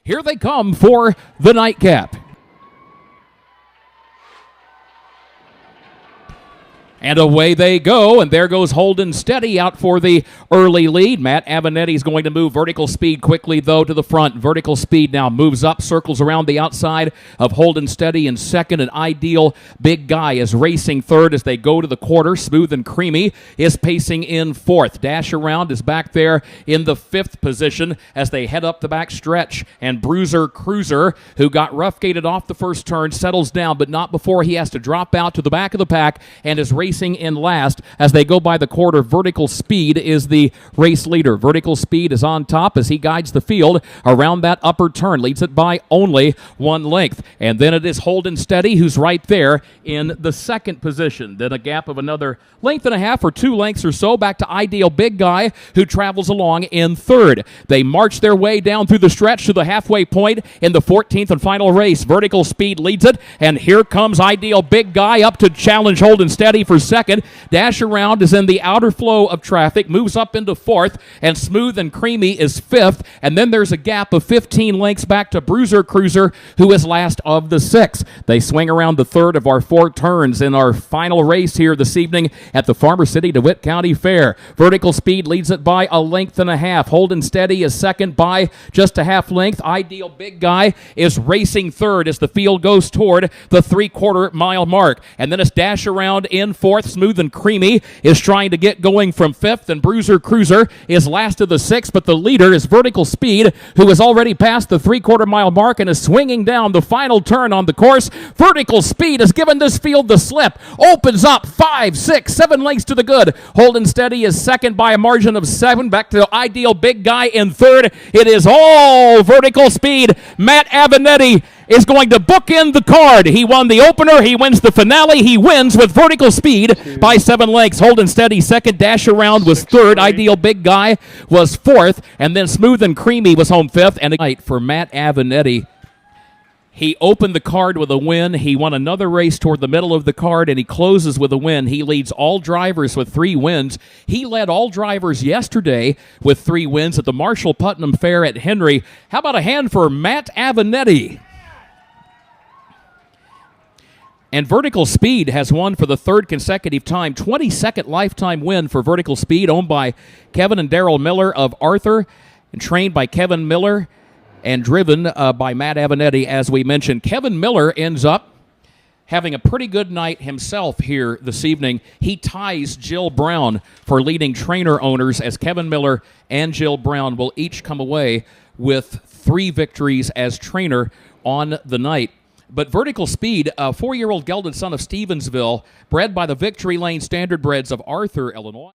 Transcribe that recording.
Here they come for the nightcap. And away they go, and there goes Holden Steady out for the early lead. Matt Avenatti is going to move Vertical Speed quickly, though, to the front. Vertical Speed now moves up, circles around the outside of Holden Steady in second. An Ideal Big Guy is racing third as they go to the quarter. Smooth and Creamy is pacing in fourth. Dash Around is back there in the fifth position as they head up the back stretch. And Bruiser Cruiser, who got rough-gated off the first turn, settles down, but not before he has to drop out to the back of the pack and is racing in last as they go by the quarter. Vertical Speed is the race leader. Vertical Speed is on top as he guides the field around that upper turn. Leads it by only 1 length. And then it is Holden Steady who's right there in the second position. Then a gap of another length and a half or 2 lengths or so back to Ideal Big Guy, who travels along in third. They march their way down through the stretch to the halfway point in the 14th and final race. Vertical Speed leads it, and here comes Ideal Big Guy up to challenge Holden Steady for second. Dash Around is in the outer flow of traffic, moves up into fourth, and Smooth and Creamy is fifth. And then there's a gap of 15 lengths back to Bruiser Cruiser, who is last of the 6. They swing around the third of our 4 turns in our final race here this evening at the Farmer City DeWitt County Fair. Vertical Speed leads it by a length and a half. Holden Steady is second by just a half length. Ideal Big Guy is racing third as the field goes toward the 3/4 mile mark. And then it's Dash Around in fourth. Smooth and Creamy is trying to get going from fifth, and Bruiser Cruiser is last of the 6, but the leader is Vertical Speed, who has already passed the 3/4 mile mark and is swinging down the final turn on the course. Vertical Speed has given this field the slip, opens up 5, 6, 7 lengths to the good. Holden Steady is second by a margin of 7, back to Ideal Big Guy in third. It is all Vertical Speed. Matt Avenatti is going to bookend the card. He won the opener, he wins the finale, he wins with Vertical Speed by 7 lengths. Holden Steady second, Dash Around was third, Ideal Big Guy was fourth, and then Smooth and Creamy was home fifth. And a night for Matt Avenatti. He opened the card with a win. He won another race toward the middle of the card, and he closes with a win. He leads all drivers with 3 wins. He led all drivers yesterday with 3 wins at the Marshall Putnam Fair at Henry. How about a hand for Matt Avenatti? And Vertical Speed has won for the 3rd consecutive time. 22nd lifetime win for Vertical Speed, owned by Kevin and Daryl Miller of Arthur, and trained by Kevin Miller and driven by Matt Avenatti, as we mentioned. Kevin Miller ends up having a pretty good night himself here this evening. He ties Jill Brown for leading trainer owners, as Kevin Miller and Jill Brown will each come away with 3 victories as trainer on the night. But Vertical Speed, a 4-year-old gelded son of Stevensville, bred by the Victory Lane Standardbreds of Arthur, Illinois.